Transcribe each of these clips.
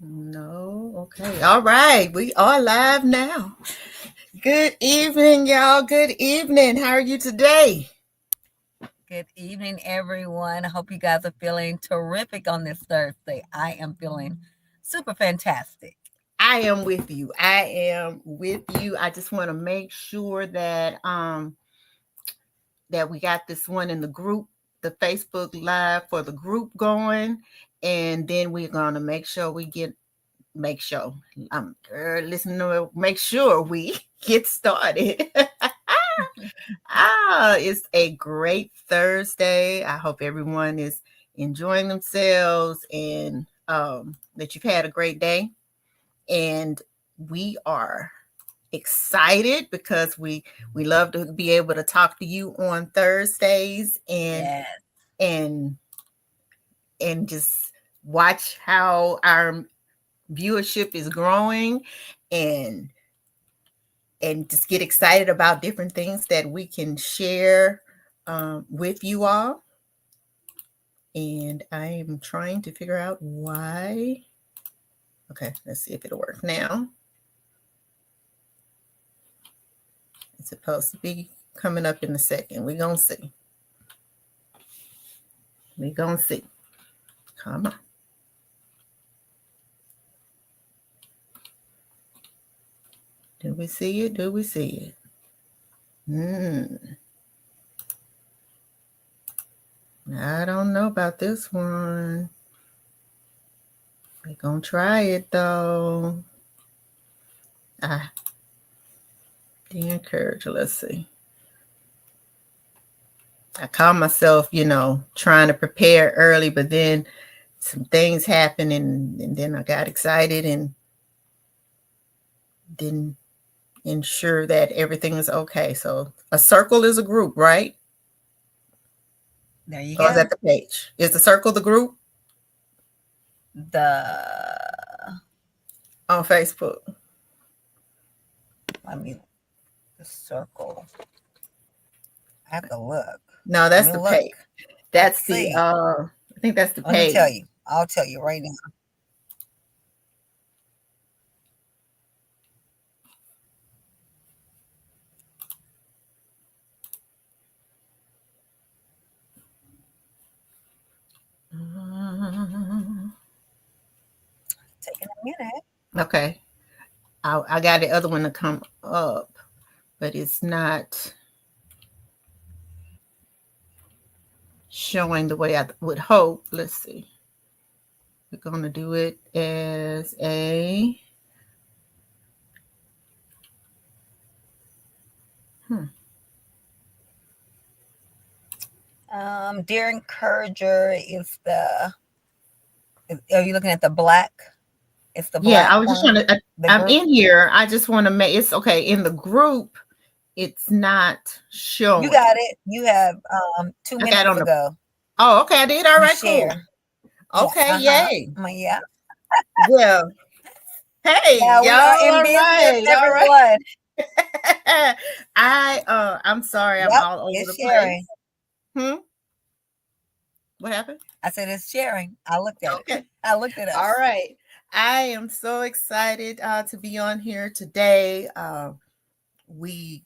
No. Okay. All right. We are live now. Good evening, y'all. Good evening. How are you today? Good evening, everyone. I hope you guys are feeling terrific on this Thursday. I am feeling super fantastic. I am with you. I am with you. I just want to make sure that we got this one in the group, the Facebook Live for the group going, and then we're gonna make sure listen to make sure we get started. It's a great Thursday. I hope everyone is enjoying themselves and that you've had a great day. And we are excited because we love to be able to talk to you on Thursdays Yes. and and just watch how our viewership is growing and just get excited about different things that we can share with you all. And I am trying to figure out why. Okay, let's see if it'll work now. It's supposed to be coming up in a second. We're going to see. We're going to see. Come on. Do we see it? Do we see it? I don't know about this one. We're going to try it though. The encourager. Let's see. I caught myself, trying to prepare early, but then some things happened and then I got excited and didn't ensure that everything is okay. So a circle is a group, right? There you Or is go. that the page? Is the circle the group The on Facebook? I mean the circle. I have to look. No, Let that's me the look. page. Let's That's the see. I think that's the Let me page. tell you. I'll tell you right now. Taking a minute. Okay. I got the other one to come up, but it's not showing the way I would hope. Let's see. We're going to do it as a. Dear Encourager is the. Are you looking at the black? It's the Yeah, black I was just trying one. to. The I'm group. in here. I just want to make it's okay. In the group, it's not You showing. got it. You have 2 I got minutes on to the. go. Oh, okay. I did. All You right. Cool. share. Yeah. Okay. Uh-huh. Yay. Yeah. Well, hey, Yeah, y'all. we are in All business, right. All right. everyone. I'm sorry. I'm Yep, all over it's the place. sharing. Hmm. What happened? I said it's sharing. I looked at it. Okay. I looked at All us. right. I am so excited to be on here today. We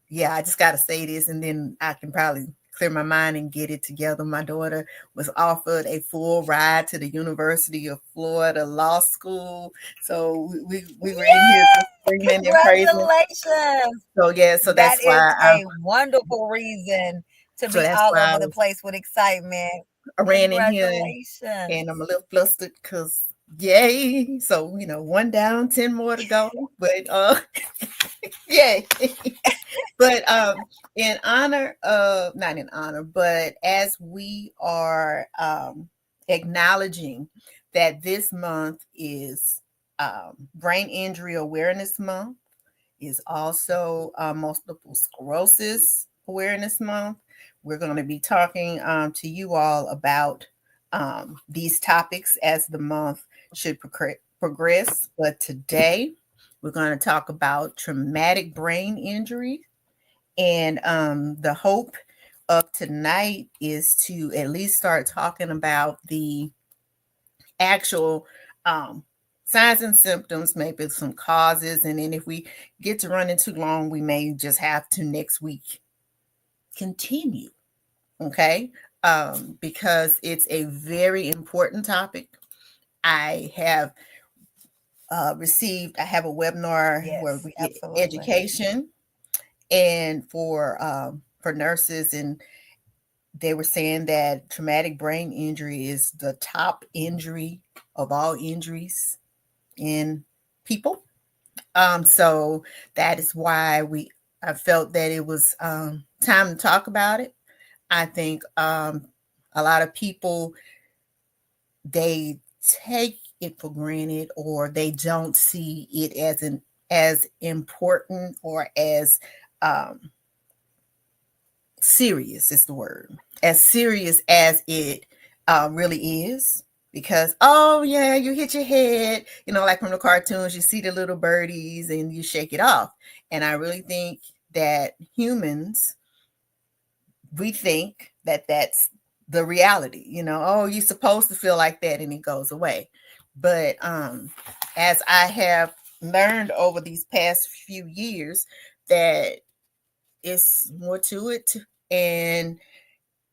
Yeah, I just got to say this and then I can probably clear my mind and get it together. My daughter was offered a full ride to the University of Florida Law School. So we were in here just Yay! screaming and praising. Congratulations. So yeah, That is a wonderful reason to be that's all why over the place with excitement. I ran in here and I'm Congratulations. a little flustered because yay. So, one down, 10 more to go. But yay. But in honor of, not in honor, but as we are acknowledging that this month is Brain Injury Awareness Month, is also Multiple Sclerosis Awareness Month. We're going to be talking to you all about these topics as the month should progress. But today, we're going to talk about traumatic brain injury. And the hope of tonight is to at least start talking about the actual signs and symptoms, maybe some causes, and then if we get to running too long, we may just have to next week continue. Okay. Because it's a very important topic. I have I have a webinar where Yes, we get absolutely. education and for nurses, and they were saying that traumatic brain injury is the top injury of all injuries in people. So that is why I felt that it was time to talk about it. I think a lot of people, they take it for granted, or they don't see it as important, or as serious is the word, as serious as it really is. Because, oh yeah, you hit your head, like from the cartoons, you see the little birdies and you shake it off. And I really think that humans, we think that that's the reality. Oh, you're supposed to feel like that, and it goes away. But as I have learned over these past few years, that it's more to it, and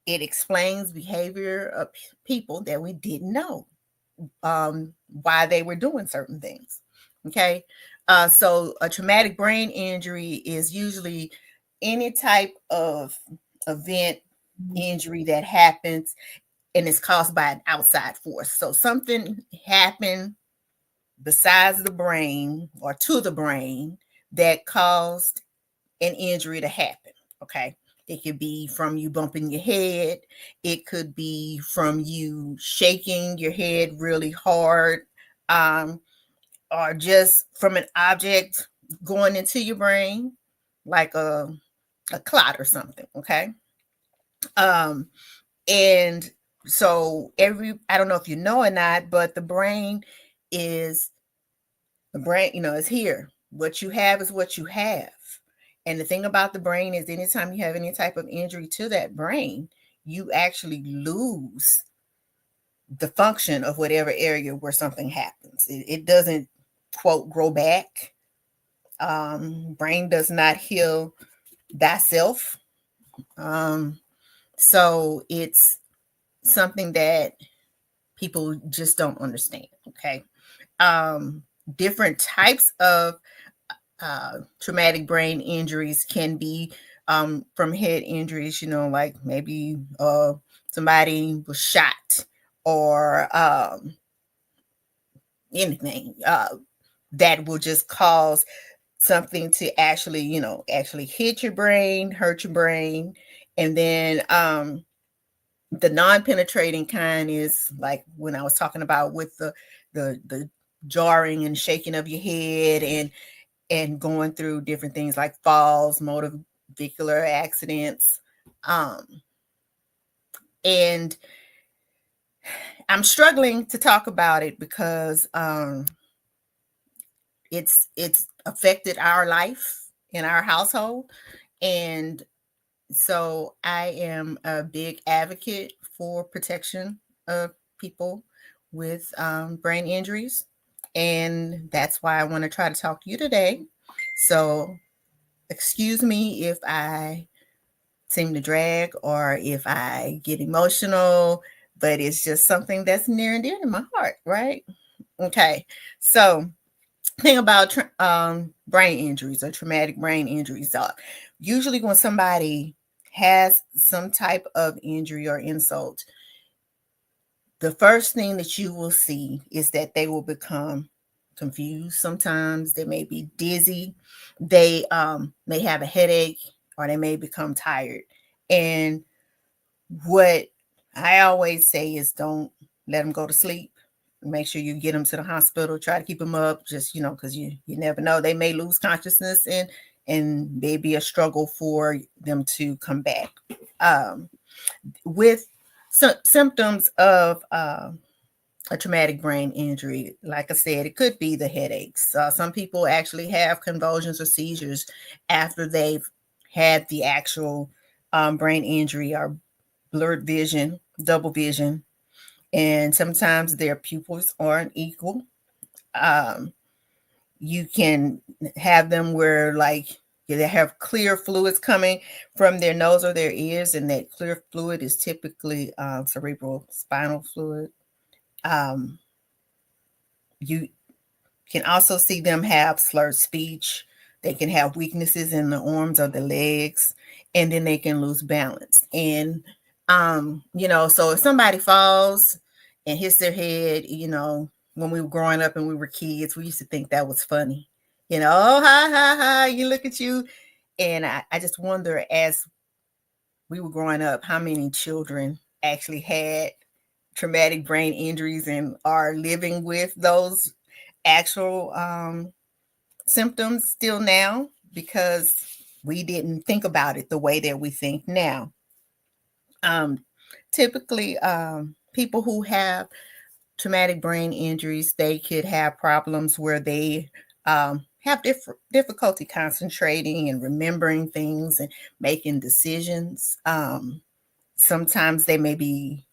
it explains behavior of people that we didn't know why they were doing certain things. Okay. So a traumatic brain injury is usually any type of event, injury that happens, and is caused by an outside force. So something happened besides the brain, or to the brain, that caused an injury to happen. Okay. It could be from you bumping your head. It could be from you shaking your head really hard, or just from an object going into your brain, like a clot or something. Okay. And so I don't know if you know or not, but the brain is here. What you have is what you have. And the thing about the brain is, anytime you have any type of injury to that brain, you actually lose the function of whatever area where something happens. It doesn't, quote, grow back. Brain does not heal thyself. So it's something that people just don't understand. Okay. Different types of traumatic brain injuries can be from head injuries, like maybe somebody was shot, or anything that will just cause something to actually hit your brain, hurt your brain. And then the non-penetrating kind is like when I was talking about with the jarring and shaking of your head, and going through different things like falls, motor vehicular accidents. And I'm struggling to talk about it because it's affected our life in our household. And so I am a big advocate for protection of people with brain injuries. And that's why I want to try to talk to you today. So excuse me if I seem to drag, or if I get emotional, but it's just something that's near and dear to my heart, right? Okay. So thing about brain injuries or traumatic brain injuries are usually when somebody has some type of injury or insult, the first thing that you will see is that they will become confused. Sometimes they may be dizzy. They may have a headache, or they may become tired. And what I always say is, don't let them go to sleep. Make sure you get them to the hospital. Try to keep them up, just because you never know. They may lose consciousness, and may be a struggle for them to come back. With symptoms of a traumatic brain injury, like I said, it could be the headaches. Some people actually have convulsions or seizures after they've had the actual brain injury, or blurred vision, double vision. and sometimes their pupils aren't equal. Um, you can have them where like they have clear fluids coming from their nose or their ears, and that clear fluid is typically cerebral spinal fluid. Um, you can also see them have slurred speech. They can have weaknesses in the arms or the legs, and then they can lose balance. And so if somebody falls and hits their head, when we were growing up and we were kids, we used to think that was funny. Oh, ha, ha, ha, you look at you. And I just wonder, as we were growing up, how many children actually had traumatic brain injuries and are living with those actual symptoms still now, because we didn't think about it the way that we think now. Typically, people who have traumatic brain injuries, they could have problems where they have difficulty concentrating and remembering things and making decisions. Sometimes they may be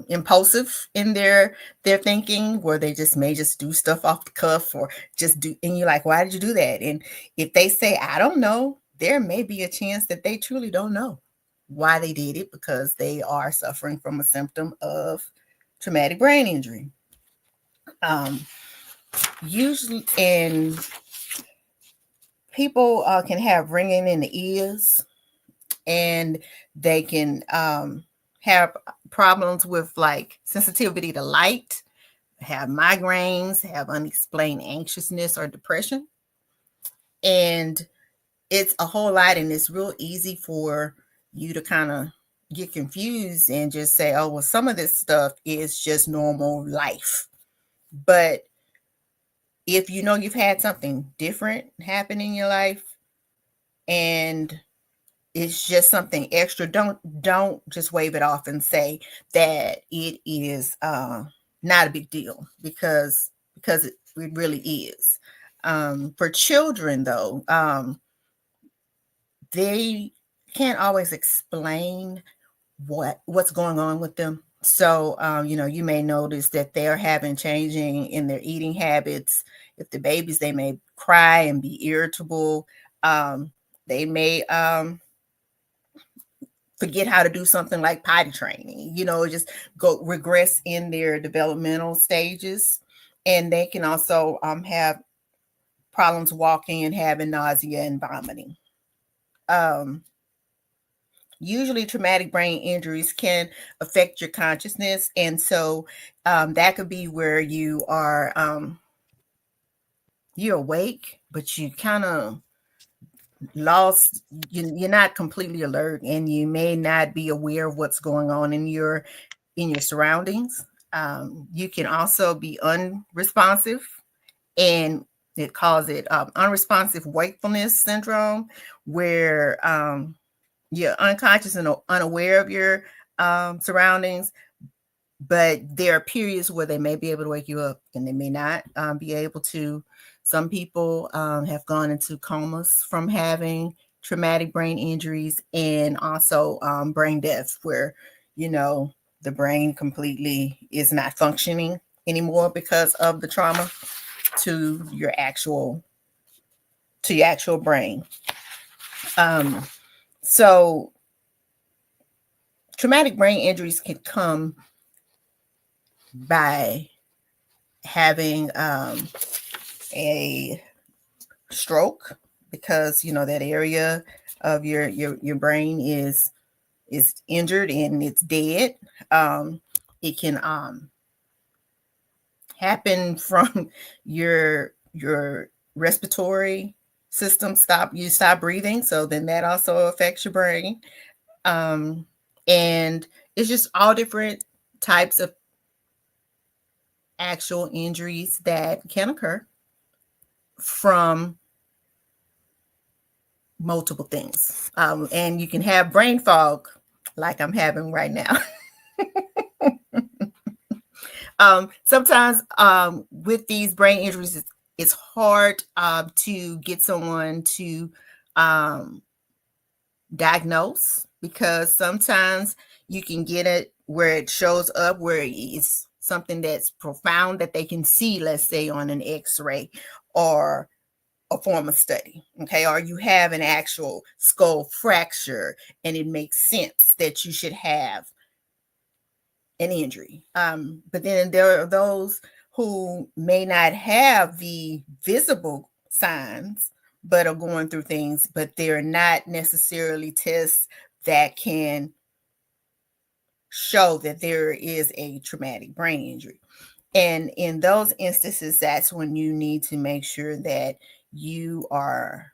impulsive in their thinking, where they may just do stuff off the cuff, or just do, and you're like, why did you do that? And if they say, I don't know, there may be a chance that they truly don't know why they did it, because they are suffering from a symptom of traumatic brain injury. Usually, and people can have ringing in the ears, and they can have problems with like sensitivity to light, have migraines, have unexplained anxiousness or depression. And it's a whole lot, and it's real easy for you to kind of get confused and just say, oh, well, some of this stuff is just normal life. But if you know you've had something different happen in your life, and it's just something extra, don't just wave it off and say that it is not a big deal, because it really is. For children, though, they can't always explain what's going on with them. So, you may notice that they're having changing in their eating habits. If the babies, they may cry and be irritable. They may forget how to do something like potty training, just go regress in their developmental stages. And they can also have problems walking and having nausea and vomiting. Usually traumatic brain injuries can affect your consciousness. And so that could be where you are, you're awake, but you kind of lost, you're not completely alert, and you may not be aware of what's going on in your surroundings. You can also be unresponsive, and it calls it unresponsive wakefulness syndrome, where you're unconscious and unaware of your surroundings, but there are periods where they may be able to wake you up, and they may not be able to. Some people have gone into comas from having traumatic brain injuries, and also brain death, where the brain completely is not functioning anymore because of the trauma to your actual brain. So traumatic brain injuries can come by having a stroke, because that area of your brain is injured and it's dead. It can happen from your respiratory system stop breathing, so then that also affects your brain. And it's just all different types of actual injuries that can occur from multiple things. And you can have brain fog like I'm having right now. Sometimes with these brain injuries, it's hard to get someone to diagnose, because sometimes you can get it where it shows up, where it's something that's profound that they can see, let's say on an x-ray or a form of study, okay? Or you have an actual skull fracture and it makes sense that you should have an injury. But then there are those who may not have the visible signs, but are going through things, but they're not necessarily tests that can show that there is a traumatic brain injury. And in those instances, that's when you need to make sure that you are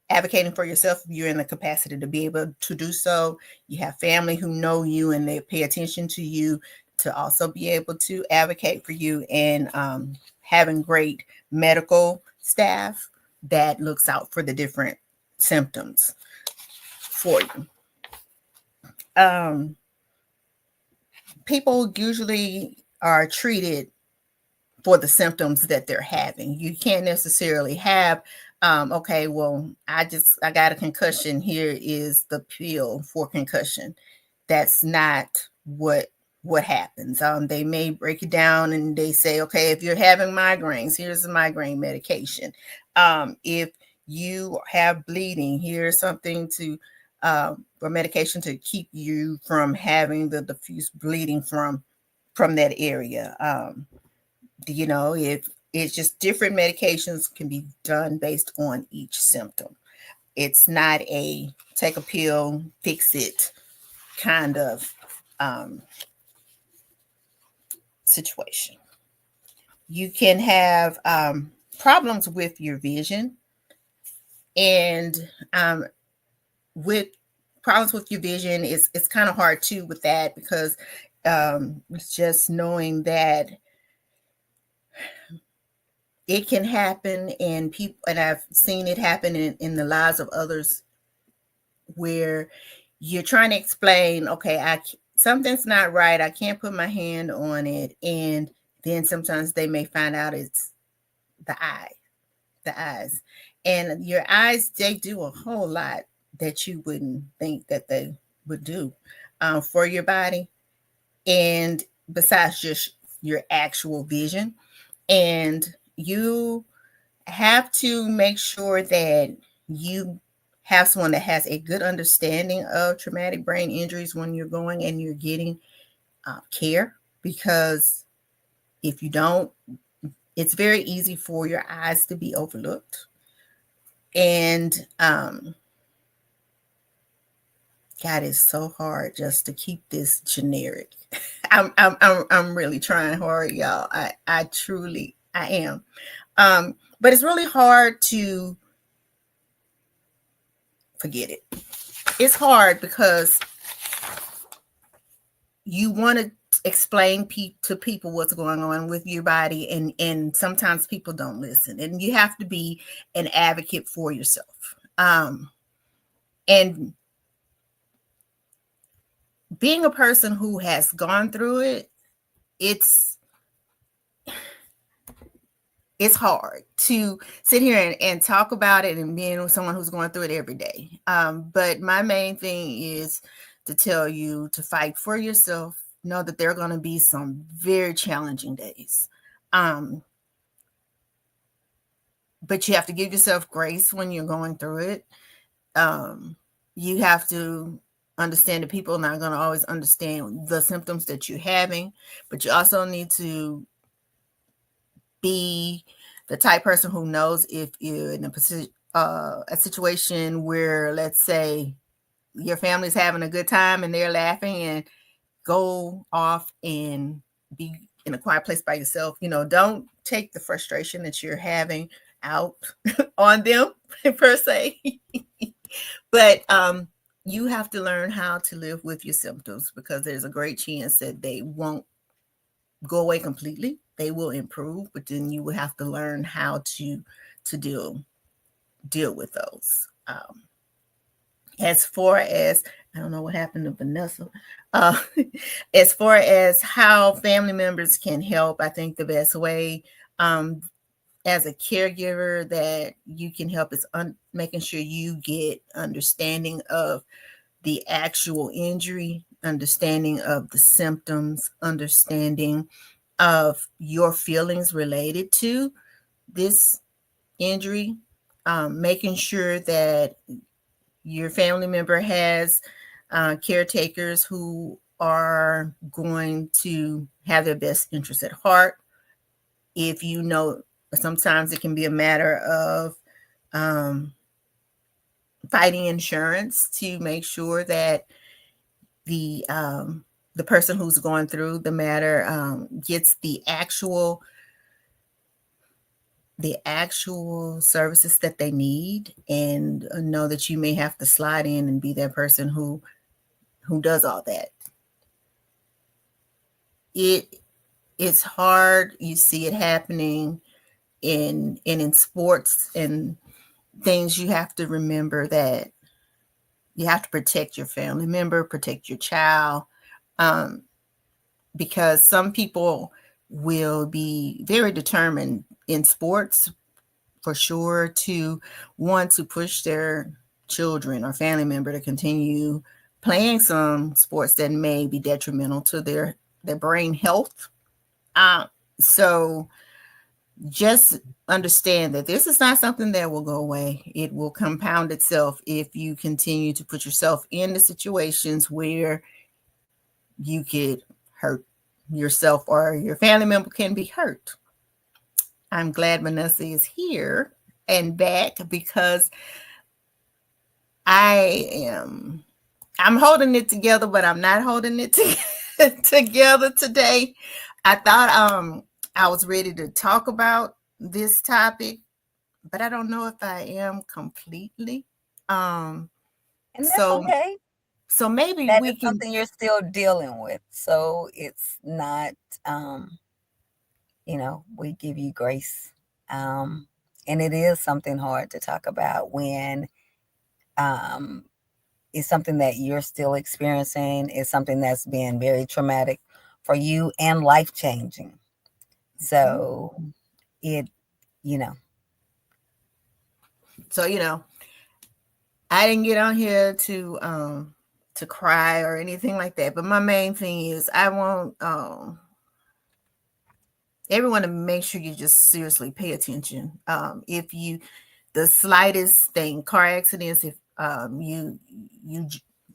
advocating for yourself. You're in the capacity to be able to do so. You have family who know you and they pay attention to you to also be able to advocate for you, and having great medical staff that looks out for the different symptoms for you. People usually are treated for the symptoms that they're having. You can't necessarily have, okay, well, I got a concussion. Here is the pill for concussion. That's not what happens. They may break it down and they say, okay, if you're having migraines, here's the migraine medication. If you have bleeding, here's something to or medication to keep you from having the diffuse bleeding from that area. If it's just different medications can be done based on each symptom. It's not a take a pill, fix it kind of situation. You can have problems with your vision, and with problems with your vision, it's kind of hard too with that, because it's just knowing that it can happen, and I've seen it happen in the lives of others, where you're trying to explain, okay, something's not right, I can't put my hand on it, and then sometimes they may find out it's the eyes, and your eyes, they do a whole lot that you wouldn't think that they would do for your body, and besides just your actual vision. And you have to make sure that you have someone that has a good understanding of traumatic brain injuries when you're going and you're getting care, because if you don't, it's very easy for your eyes to be overlooked. And God, it's so hard just to keep this generic. I'm really trying hard, y'all. I truly am. But it's really hard to forget it. It's hard because you want to explain to people what's going on with your body, and sometimes people don't listen, and you have to be an advocate for yourself. And being a person who has gone through it, it's hard to sit here and talk about it, and being with someone who's going through it every day. But my main thing is to tell you to fight for yourself. Know that there are going to be some very challenging days. But you have to give yourself grace when you're going through it. You have to understand that people are not going to always understand the symptoms that you're having, but you also need to be the type person who knows if you're in a situation where, let's say, your family's having a good time and they're laughing, and go off and be in a quiet place by yourself. Don't take the frustration that you're having out on them per se. But you have to learn how to live with your symptoms, because there's a great chance that they won't go away completely. They will improve, but then you will have to learn how to deal with those. As far as, I don't know what happened to Vanessa. As far as how family members can help, I think the best way as a caregiver that you can help is making sure you get understanding of the actual injury. understanding of the symptoms, understanding of your feelings related to this injury, making sure that your family member has caretakers who are going to have their best interests at heart. If you know, sometimes it can be a matter of um, fighting insurance to make sure that the person who's going through the matter gets the actual services that they need, and know that you may have to slide in and be that person who does all that. It's hard. You see it happening in sports and things. You have to remember that you have to protect your family member, protect your child, um, because some people will be very determined in sports, for sure, to want to push their children or family member to continue playing some sports that may be detrimental to their brain health. So just understand that this is not something that will go away. It will compound itself if you continue to put yourself into situations where you could hurt yourself or your family member can be hurt. I'm glad Vanessa is here and back, because I'm holding it together, but I'm not holding it together today. I thought I was ready to talk about this topic, but I don't know if I am completely. And that's So okay. so maybe That we is can. something you're still dealing with. So it's not, we give you grace. And it is something hard to talk about when um, it's something that you're still experiencing. It's something that's been very traumatic for you and life changing. So it, you know, So I didn't get on here to cry or anything like that. But my main thing is I want everyone to make sure you just seriously pay attention. If you the slightest thing, car accidents, if you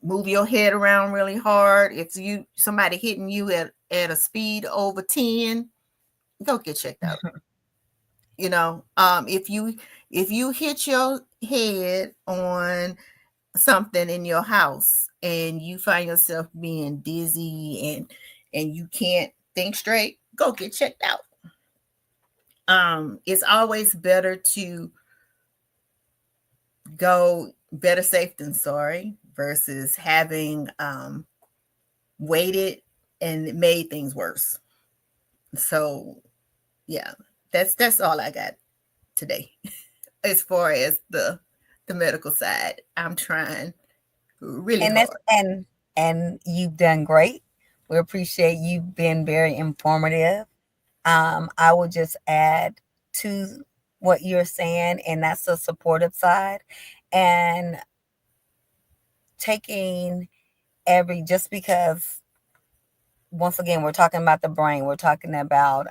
move your head around really hard, if somebody hitting you at a speed over 10, go get checked out. If you hit your head on something in your house and you find yourself being dizzy and you can't think straight, go get checked out. It's always better to go better safe than sorry versus having waited and it made things worse. So yeah, that's all I got today. As far as the medical side, I'm trying really and that's hard. and you've done great. We appreciate you being very informative. I would just add to what you're saying, and that's the supportive side. And taking just because, once again, we're talking about the brain, we're talking about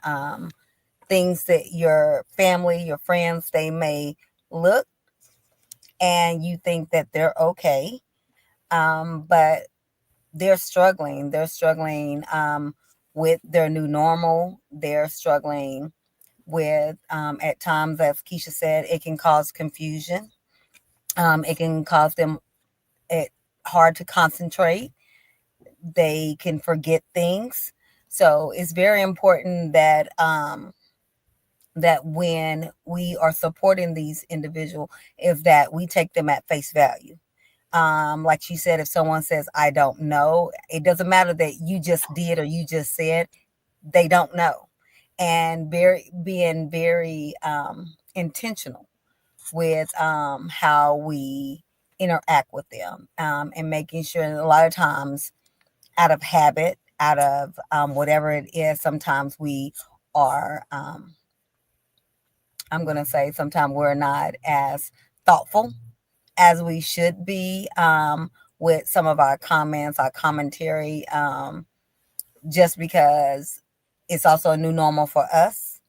things that your family, your friends, they may look and you think that they're okay, but they're struggling. They're struggling with their new normal. They're struggling with, at times, as Keisha said, it can cause confusion. It can cause them it hard to concentrate. They can forget things. So it's very important that when we are supporting these individuals, is that we take them at face value. Like she said, if someone says, I don't know, it doesn't matter that you just did or you just said, they don't know. And being very intentional with how we interact with them, and making sure that a lot of times, out of habit, out of whatever it is, sometimes we are, I'm going to say, sometimes we're not as thoughtful as we should be with some of our comments, our commentary, just because it's also a new normal for us.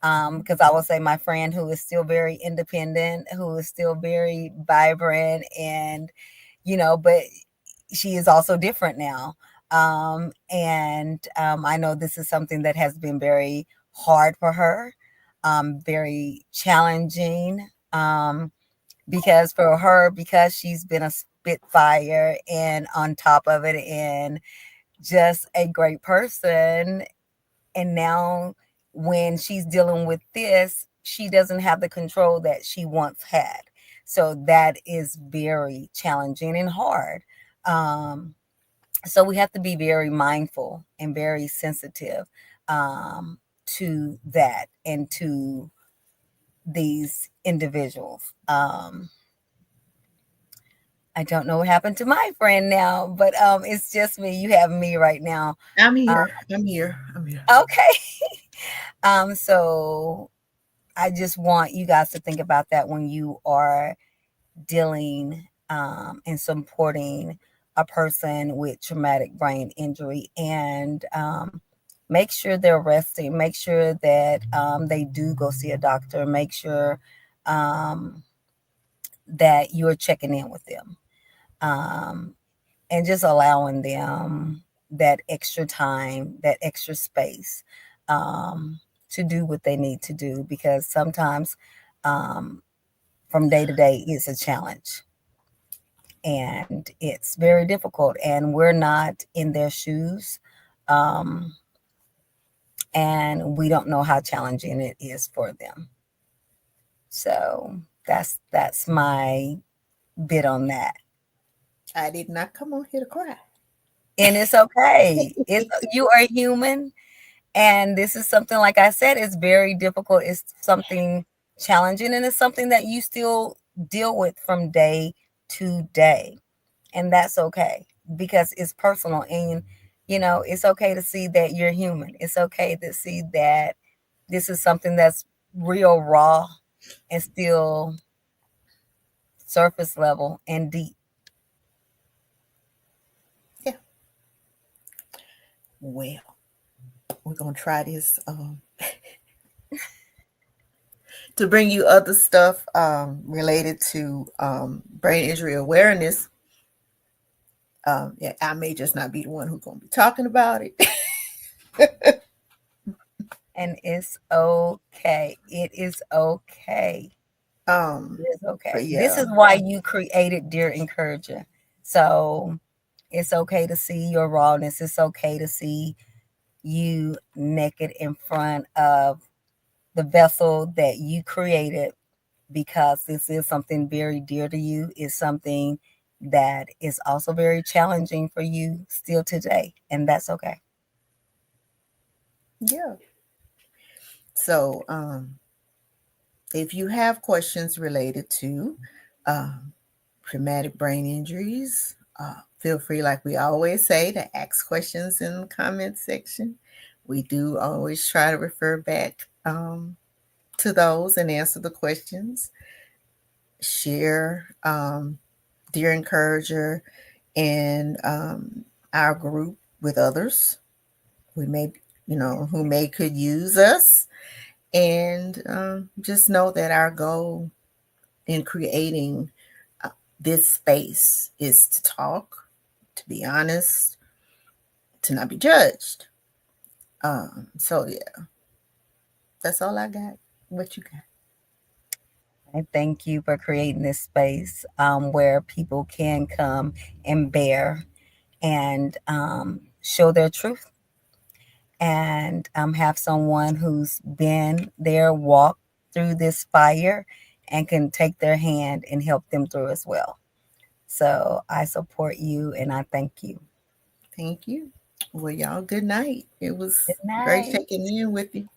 Because I will say my friend who is still very independent, who is still very vibrant, and but she is also different now. And I know this is something that has been very hard for her, very challenging. Because for her, because she's been a spitfire and on top of it, and just a great person. And now, when she's dealing with this, she doesn't have the control that she once had. So that is very challenging and hard. Um, so we have to be very mindful and very sensitive to that and to these individuals. I don't know what happened to my friend now, but it's just me. You have me right now. I'm Uh, here. I'm here. I'm here. okay. So I just want you guys to think about that when you are dealing and supporting a person with traumatic brain injury, and make sure they're resting, make sure that they do go see a doctor, make sure um, that you're checking in with them, um, and just allowing them that extra time, that extra space um, to do what they need to do, because sometimes um, from day to day it's a challenge and it's very difficult, and we're not in their shoes, um, and we don't know how challenging it is for them. So that's my bit on that. I did not come on here to cry. And it's okay. It's You are human, and this is something, like I said, it's very difficult. It's something challenging, and it's something that you still deal with from day to day. And that's okay, because it's personal, and it's okay to see that you're human. It's okay to see that this is something that's real raw and still surface level and deep. Yeah. Well, we're gonna try this to bring you other stuff related to brain injury awareness. Yeah, I may just not be the one who's gonna be talking about it. And it's okay. It is okay. It is But okay. This yeah, is why you created Dear Encourager. So it's okay to see your rawness. It's okay to see you naked in front of the vessel that you created, because this is something very dear to you. It's something that is also very challenging for you still today, and that's okay. yeah. So if you have questions related to um, traumatic brain injuries, feel free, like we always say, to ask questions in the comment section. We do always try to refer back to those and answer the questions. Share Dear Encourager and our group with others who may, who may could use us. And just know that our goal in creating this space is to talk, to be honest, to not be judged. So yeah, that's all I got. What you got? I thank you for creating this space where people can come and bear and show their truth, and have someone who's been there, walked through this fire, and can take their hand and help them through as well. So I support you and I thank you. Thank you. Well, y'all, good night. It was Good great night. checking in with you.